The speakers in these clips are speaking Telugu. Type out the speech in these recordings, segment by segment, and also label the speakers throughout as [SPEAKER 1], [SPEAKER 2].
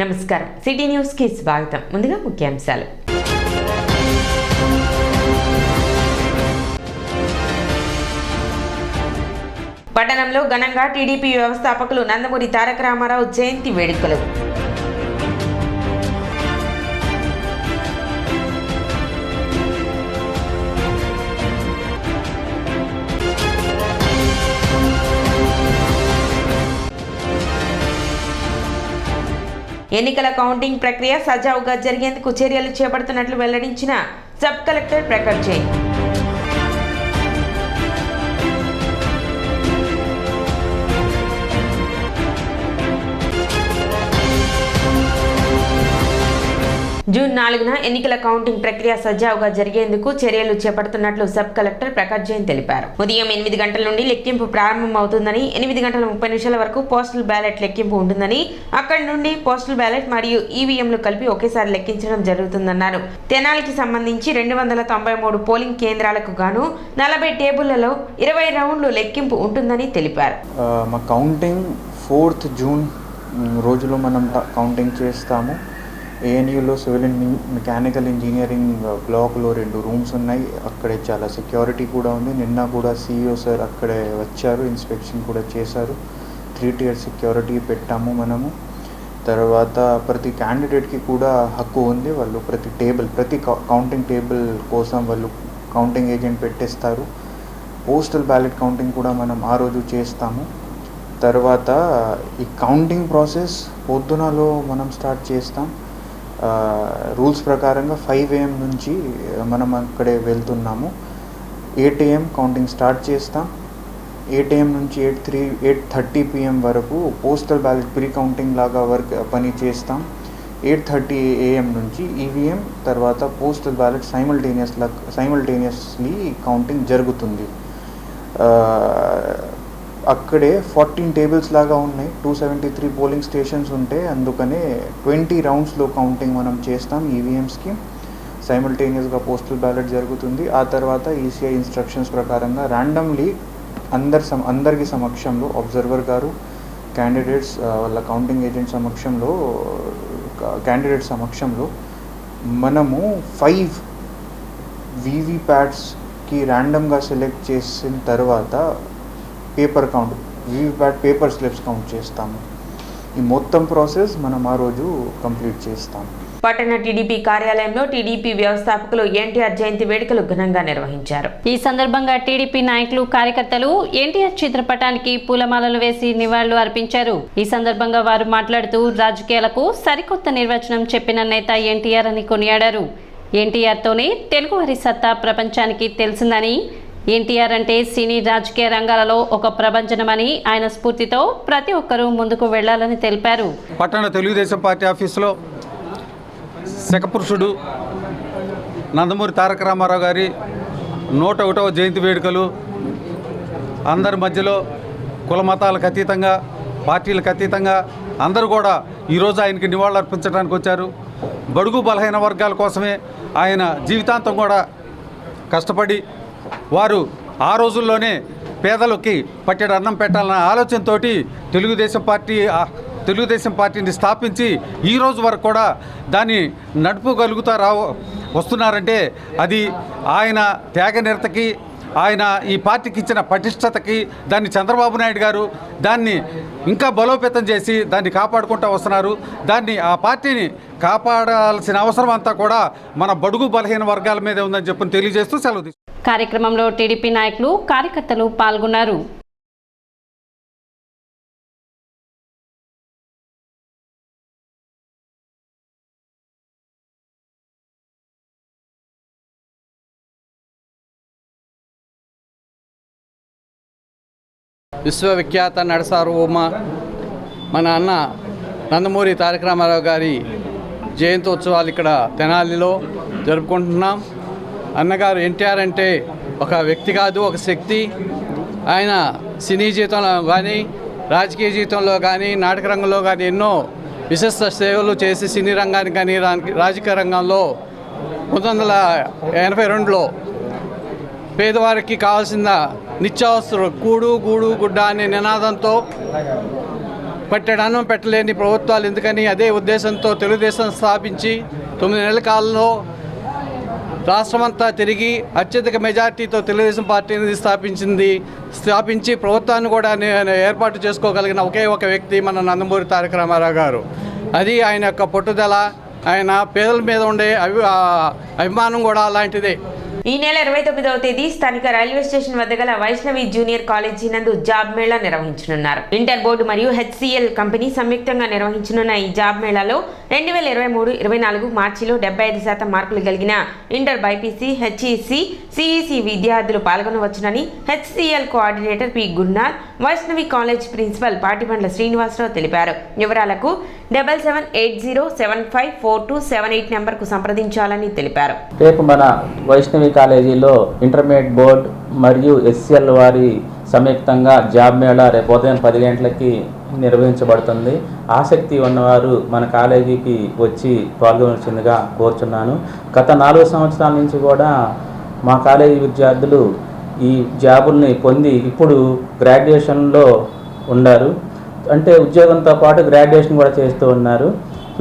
[SPEAKER 1] నమస్కారం. సిటీ న్యూస్ కి స్వాగతం. ముందుగా ముఖ్యాంశాలు. పట్టణంలో ఘనంగా టీడీపీ వ్యవస్థాపకులు నందమూరి తారక రామారావు జయంతి వేడుకలు. ఎన్నికల కౌంటింగ్ ప్రక్రియ సజావుగా జరిగేందుకు చర్యలు చేపడుతున్నట్లు వెల్లడించిన sub collector Prakash Jain. June 4న ఎన్నికల కౌంటింగ్ ప్రక్రియ సజావుగా జరిగేందుకు చర్యలు చేపడుతున్నట్లు సబ్ కలెక్టర్ ప్రకాష్ జైన్ తెలిపారు. ఉదయం 8 గంటల నుండి లెక్కింపు ప్రారంభమవుతుందని, 8 గంటల 30 నిమిషాల వరకు పోస్టల్ బ్యాలెట్ లెక్కింపు ఉంటుందని, అక్కడి నుండి పోస్టల్ బ్యాలెట్ మరియు ఈవీఎంలు కలిపి ఒకేసారి లెక్కించడం జరుగుతుందన్నారు. తెనాలికి సంబంధించి 293 పోలింగ్ కేంద్రాలకు గాను 40 టేబుళ్లలో 20 రౌండ్లు లెక్కింపు ఉంటుందని తెలిపారు.
[SPEAKER 2] మా కౌంటింగ్ 4th జూన్ రోజులో మనం కౌంటింగ్ చేస్తాము. ఏఎన్యూలో సివిల్ అండ్ మెకానికల్ ఇంజనీరింగ్ బ్లాక్లో 2 రూమ్స్ ఉన్నాయి. అక్కడే చాలా సెక్యూరిటీ కూడా ఉంది. నిన్న కూడా సిఇఓ సార్ అక్కడే వచ్చారు, ఇన్స్పెక్షన్ కూడా చేశారు. 3 tier సెక్యూరిటీ పెట్టాము మనము. తర్వాత ప్రతి క్యాండిడేట్కి కూడా హక్కు ఉంది. వాళ్ళు ప్రతి కౌంటింగ్ టేబుల్ కోసం వాళ్ళు కౌంటింగ్ ఏజెంట్ పెట్టేస్తారు. పోస్టల్ బ్యాలెట్ కౌంటింగ్ కూడా మనం ఆ రోజు చేస్తాము. తర్వాత ఈ కౌంటింగ్ ప్రాసెస్ పొద్దునలో మనం స్టార్ట్ చేస్తాం. రూల్స్ ప్రకారంగా 5 AM నుంచి మనం అక్కడే వెళ్తున్నాము. 8 AM కౌంటింగ్ స్టార్ట్ చేస్తాం. 8 AM నుంచి 8:30 PM వరకు పోస్టల్ బ్యాలెట్ ప్రీ కౌంటింగ్ లాగా పని చేస్తాం. 8:30 AM నుంచి ఈవీఎం తర్వాత పోస్టల్ బ్యాలెట్ సైమల్టేనియస్లీ కౌంటింగ్ జరుగుతుంది. అక్కడే 14 టేబుల్స్ లాగా ఉన్నాయి. 273 పోలింగ్ స్టేషన్స్ ఉంటాయి. అందుకనే 20 రౌండ్స్లో కౌంటింగ్ మనం చేస్తాం. ఈవీఎంస్కి సైమల్టేనియస్గా పోస్టల్ బ్యాలెట్ జరుగుతుంది. ఆ తర్వాత ఈసీఐ ఇన్స్ట్రక్షన్స్ ప్రకారంగా ర్యాండమ్లీ అందరికి సమక్షంలో అబ్జర్వర్ గారు క్యాండిడేట్స్ వాళ్ళ కౌంటింగ్ ఏజెంట్ సమక్షంలో మనము 5 వీవీప్యాట్స్కి ర్యాండమ్గా సెలెక్ట్ చేసిన తర్వాత paper count VVPAT paper slips count చేస్తాము. ఈ మొత్తం ప్రాసెస్ మనం ఆ రోజు కంప్లీట్ చేస్తాము.
[SPEAKER 1] పట్టణ టీడీపీ కార్యాలయంలో టీడీపీ వ్యవస్థాపకులు ఎన్టీఆర్ జయంతి వేడుకలు ఘనంగా నిర్వహించారు.
[SPEAKER 3] ఈ సందర్భంగా టీడీపీ నాయకులు, కార్యకర్తలు ఎన్టీఆర్ చిత్రపటానికి పూలమాలలు వేసి నివాళులు అర్పించారు. ఈ సందర్భంగా వారు మాట్లాడుతూ రాజకీయాలకు సరికొత్త నిర్వచనం చెప్పిన నేత ఎన్టీఆర్ అని కొనియాడారు. ఎన్టీఆర్తోనే తెలుగువారి సత్తా ప్రపంచానికి తెలిసిందని, ఎన్టీఆర్ అంటే సినీ రాజకీయ రంగాలలో ఒక ప్రభంజనమని, ఆయన స్ఫూర్తితో ప్రతి ఒక్కరూ ముందుకు వెళ్లాలని తెలిపారు.
[SPEAKER 4] పట్టణ తెలుగుదేశం పార్టీ ఆఫీసులో శకపురుషుడు నందమూరి తారక రామారావు గారి 101వ జయంతి వేడుకలు అందరి మధ్యలో కుల మతాలకు అతీతంగా, పార్టీలకు అతీతంగా అందరూ కూడా ఈరోజు ఆయనకి నివాళులు అర్పించడానికి వచ్చారు. బడుగు బలహీన వర్గాల కోసమే ఆయన జీవితాంతం కూడా కష్టపడి వారు ఆ రోజుల్లోనే పేదలకి పట్టెడు అన్నం పెట్టాలన్న ఆలోచనతో తెలుగుదేశం పార్టీని స్థాపించి ఈ రోజు వరకు కూడా దాన్ని నడుపుగలుగుతా వస్తున్నారంటే అది ఆయన త్యాగనిరతకి, ఆయన ఈ పార్టీకి ఇచ్చిన పటిష్టతకి, దాన్ని చంద్రబాబు నాయుడు గారు దాన్ని ఇంకా బలోపేతం చేసి దాన్ని కాపాడుకుంటూ వస్తున్నారు. ఆ పార్టీని కాపాడాల్సిన అవసరం అంతా కూడా మన బడుగు బలహీన వర్గాల మీదే ఉందని చెప్పి తెలియజేస్తూ సెలవు తీసుకుంటారు.
[SPEAKER 3] కార్యక్రమంలో టీడీపీ నాయకులు, కార్యకర్తలు పాల్గొన్నారు.
[SPEAKER 5] విశ్వవిఖ్యాత నడసార్వభౌమ మన అన్న నందమూరి తారక రామారావు గారి జయంతోత్సవాలు ఇక్కడ తెనాలిలో జరుపుకుంటున్నాం. అన్నగారు ఎన్టీఆర్ అంటే ఒక వ్యక్తి కాదు, ఒక శక్తి. ఆయన సినీ జీవితంలో కానీ, రాజకీయ జీవితంలో కానీ, నాటక రంగంలో కానీ ఎన్నో విశిష్ట సేవలు చేసి సినీ రంగానికి కానీ రాజకీయ రంగంలో 1982లో పేదవారికి కావాల్సిన నిత్యావసర కూడు గూడు గుడ్డ అనే నినాదంతో పట్టెడు అన్నం పెట్టలేని ప్రభుత్వాలు ఎందుకని అదే ఉద్దేశంతో తెలుగుదేశం స్థాపించి 9 నెలల కాలంలో రాష్ట్రమంతా తిరిగి అత్యధిక మెజార్టీతో తెలుగుదేశం పార్టీని స్థాపించి ప్రభుత్వాన్ని కూడా ఏర్పాటు చేసుకోగలిగిన ఒకే ఒక వ్యక్తి మన నందమూరి తారక రామారావు గారు. అది ఆయన యొక్క పట్టుదల, ఆయన పేదల మీద ఉండే అభిమానం కూడా అలాంటిదే.
[SPEAKER 1] ఈ నెల 29వ తేదీ స్థానిక రైల్వే స్టేషన్ వద్ద గల వైష్ణవి జూనియర్ కాలేజీ నందు జాబ్ మేళా నిర్వహించనున్నారు. ఇంటర్ బోర్డు మరియు HCL కంపెనీ సంయుక్తంగా నిర్వహించనున్న ఈ జాబ్ మేళాలో 2023-24 మార్చిలో 75% మార్కులు కలిగిన ఇంటర్ బైపీసీ, HEC, CEC విద్యార్థులు పాల్గొనవచ్చునని HCL coordinator P. Gunnar, Vaishnavi college principal Patibandla Srinivasarao తెలిపారు. వివరాలకు 7780754278 నెంబర్కు సంప్రదించాలని తెలిపారు.
[SPEAKER 6] రేపు మన వైష్ణవి కాలేజీలో ఇంటర్మీడియట్ బోర్డ్ మరియు HCL వారి సంయుక్తంగా జాబ్ మేళా రేపు ఉదయం 10 గంటలకి నిర్వహించబడుతుంది. ఆసక్తి ఉన్నవారు మన కాలేజీకి వచ్చి పాల్గొనవలసిందిగా కోరుచున్నాను. గత 4 సంవత్సరాల నుంచి కూడా మా కాలేజీ విద్యార్థులు ఈ జాబుల్ని పొంది ఇప్పుడు గ్రాడ్యుయేషన్లో ఉన్నారు. అంటే ఉద్యోగంతో పాటు గ్రాడ్యుయేషన్ కూడా చేస్తూ ఉన్నారు.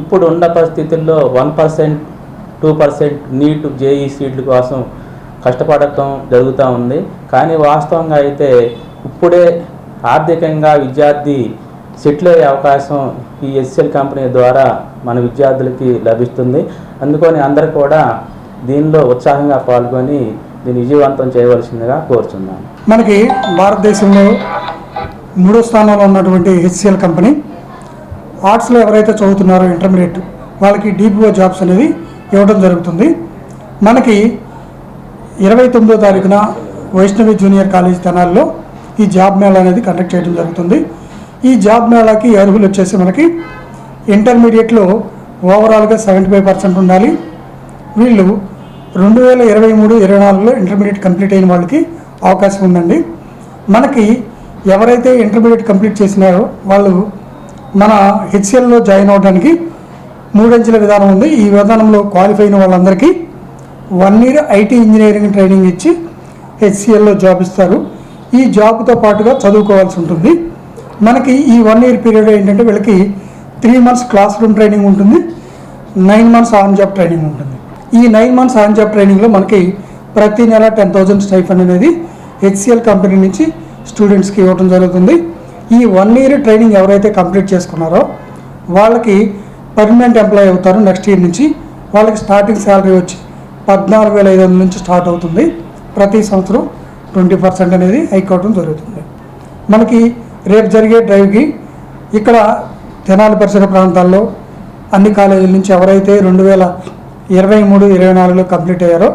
[SPEAKER 6] ఇప్పుడు ఉన్న పరిస్థితుల్లో 1%, 2% నీట్ JEE సీట్ల కోసం కష్టపడటం జరుగుతూ ఉంది. కానీ వాస్తవంగా అయితే ఇప్పుడే ఆర్థికంగా విద్యార్థి సెటిల్ అయ్యే అవకాశం ఈ HCL కంపెనీ ద్వారా మన విద్యార్థులకి లభిస్తుంది. అందుకని అందరూ కూడా దీనిలో ఉత్సాహంగా పాల్గొని దీన్ని విజయవంతం చేయవలసిందిగా కోరుచున్నాను.
[SPEAKER 7] మనకి భారతదేశంలో 3వ స్థానంలో ఉన్నటువంటి HCL కంపెనీ ఆర్ట్స్లో ఎవరైతే చదువుతున్నారో ఇంటర్మీడియట్ వాళ్ళకి DPO జాబ్స్ అనేది ఇవ్వడం జరుగుతుంది. మనకి 29వ తారీఖున వైష్ణవి జూనియర్ కాలేజ్ తెనాలిలో ఈ జాబ్ మేళా అనేది కండక్ట్ చేయడం జరుగుతుంది. ఈ జాబ్ మేళాకి అర్హులు వచ్చేసి మనకి ఇంటర్మీడియట్లో ఓవరాల్గా 75% ఉండాలి. వీళ్ళు 2023-24లో ఇంటర్మీడియట్ కంప్లీట్ అయిన వాళ్ళకి అవకాశం ఉందండి. మనకి ఎవరైతే ఇంటర్మీడియట్ కంప్లీట్ చేసినారో వాళ్ళు మన HCLలో జాయిన్ అవ్వడానికి 3 అంచెల విధానం ఉంది. ఈ విధానంలో క్వాలిఫై అయిన వాళ్ళందరికీ 1 year IT ఇంజనీరింగ్ ట్రైనింగ్ ఇచ్చి HCLలో జాబ్ ఇస్తారు. ఈ జాబ్తో పాటుగా చదువుకోవాల్సి ఉంటుంది. మనకి ఈ 1 year పీరియడ్ ఏంటంటే వీళ్ళకి 3 months క్లాస్ రూమ్ ట్రైనింగ్ ఉంటుంది, 9 months ఆన్ జాబ్ ట్రైనింగ్ ఉంటుంది. ఈ 9 months ఆన్ జాబ్ ట్రైనింగ్లో మనకి ప్రతి నెల 10,000 స్టైఫండ్ అనేది HCL కంపెనీ నుంచి స్టూడెంట్స్కి ఇవ్వడం జరుగుతుంది. ఈ 1 year ట్రైనింగ్ ఎవరైతే కంప్లీట్ చేసుకున్నారో వాళ్ళకి పర్మనెంట్ ఎంప్లాయ్ అవుతారు. నెక్స్ట్ ఇయర్ నుంచి వాళ్ళకి స్టార్టింగ్ శాలరీ వచ్చి 14,500 నుంచి స్టార్ట్ అవుతుంది. ప్రతి సంవత్సరం 20% అనేది హైక్ అవ్వడం జరుగుతుంది. మనకి రేపు జరిగే డ్రైవ్కి ఇక్కడ తెనాలి పరిసర ప్రాంతాల్లో అన్ని కాలేజీల నుంచి ఎవరైతే 2023-24లో కంప్లీట్ అయ్యారో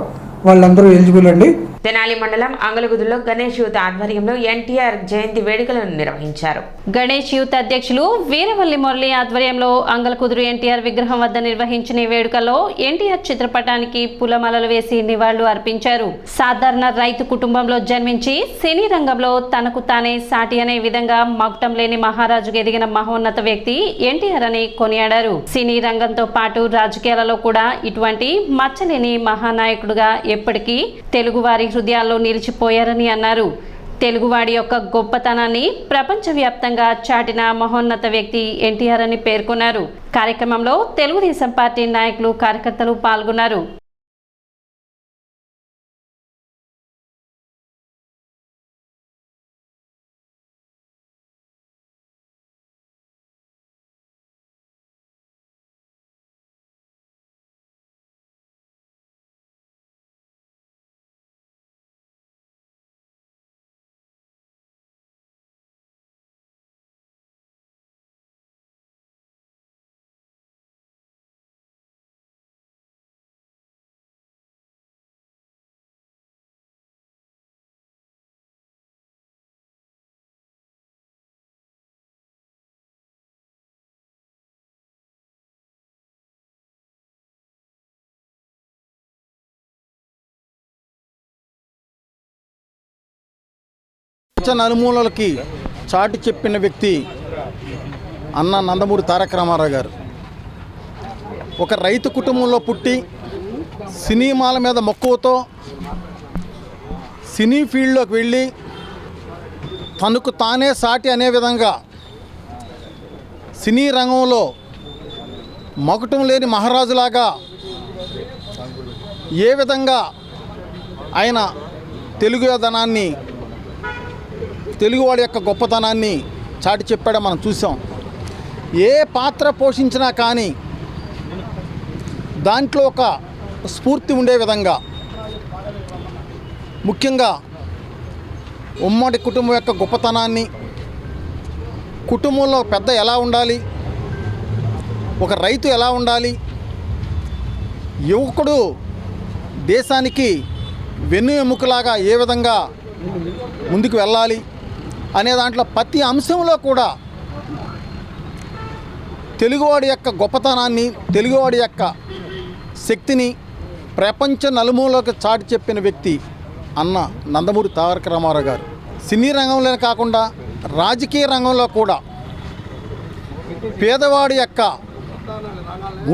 [SPEAKER 7] వాళ్ళందరూ ఎలిజిబుల్ అండి.
[SPEAKER 1] తెనాలి మండలం అంగలగుదులో గణేష్ యూత్ ఆధ్వర్యంలో NTR జయంతి వేడుకలను నిర్వహించారు.
[SPEAKER 3] గణేష్ యూత్ అధ్యక్షులు వీరవల్లి మురళి ఆధ్వర్యంలో అంగలకుదురు NTR విగ్రహం వద్ద నిర్వహించిన ఈ వేడుకలో NTR చిత్రపటానికి పూలమాలలు వేసి నివాళులు అర్పించారు. సాధారణ రైతు కుటుంబంలో జన్మించి సినీ రంగంలో తనకు తానే సాటి అనే విధంగా మకుటం లేని మహారాజుగా ఎదిగిన మహోన్నత వ్యక్తి NTR అని కొనియాడారు. సినీ రంగంతో పాటు రాజకీయాలలో కూడా ఇటువంటి మచ్చలేని మహానాయకుడుగా ఎప్పటికీ తెలుగువారి హృదయాల్లో నిలిచిపోయారని అన్నారు. తెలుగువాడి యొక్క గొప్పతనాన్ని ప్రపంచవ్యాప్తంగా చాటిన మహోన్నత వ్యక్తి NTR అని పేర్కొన్నారు. కార్యక్రమంలో తెలుగుదేశం పార్టీ నాయకులు, కార్యకర్తలు పాల్గొన్నారు.
[SPEAKER 8] నలుమూలలకి చాటి చెప్పిన వ్యక్తి అన్న నందమూరి తారక రామారావు గారు. ఒక రైతు కుటుంబంలో పుట్టి సినిమాల మీద మక్కువతో సినీ ఫీల్డ్లోకి వెళ్ళి తనకు తానే సాటి అనే విధంగా సినీ రంగంలో మకుటం లేని మహారాజులాగా ఏ విధంగా ఆయన తెలుగుదనాన్ని, తెలుగువాడి యొక్క గొప్పతనాన్ని చాటి చెప్పాడో మనం చూసాం. ఏ పాత్ర పోషించినా కానీ దాంట్లో ఒక స్ఫూర్తి ఉండే విధంగా, ముఖ్యంగా ఉమ్మడి కుటుంబం యొక్క గొప్పతనాన్ని, కుటుంబంలో పెద్ద ఎలా ఉండాలి, ఒక రైతు ఎలా ఉండాలి, యువకుడు దేశానికి వెన్ను ఎముకలాగా ఏ విధంగా ముందుకు వెళ్ళాలి అనే దాంట్లో ప్రతి అంశంలో కూడా తెలుగువాడి యొక్క గొప్పతనాన్ని, తెలుగువాడి యొక్క శక్తిని ప్రపంచ నలుమూలలోకి చాటి చెప్పిన వ్యక్తి అన్న నందమూరి తారక రామారావు గారు. సినీ రంగంలోనే కాకుండా రాజకీయ రంగంలో కూడా పేదవాడి యొక్క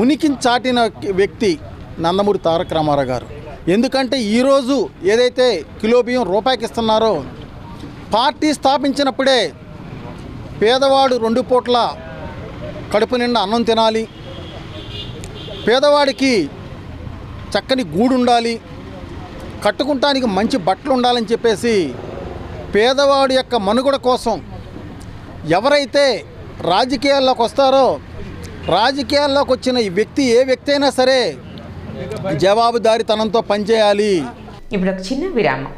[SPEAKER 8] ఉనికిని చాటిన వ్యక్తి నందమూరి తారక రామారావు గారు. ఎందుకంటే ఈరోజు ఏదైతే కిలో బియ్యం రూపాయికి ఇస్తున్నారో, పార్టీ స్థాపించినప్పుడే పేదవాడు 2 పూట్ల కడుపు నిండా అన్నం తినాలి, పేదవాడికి చక్కని గూడు ఉండాలి, కట్టుకుంటానికి మంచి బట్టలు ఉండాలని చెప్పేసి పేదవాడి యొక్క మనుగడ కోసం ఎవరైతే రాజకీయాల్లోకి వస్తారో, రాజకీయాల్లోకి వచ్చిన ఈ వ్యక్తి ఏ వ్యక్తి అయినా సరే జవాబుదారీతనంతో పనిచేయాలి.
[SPEAKER 1] ఇప్పుడు ఒక చిన్న విరామం.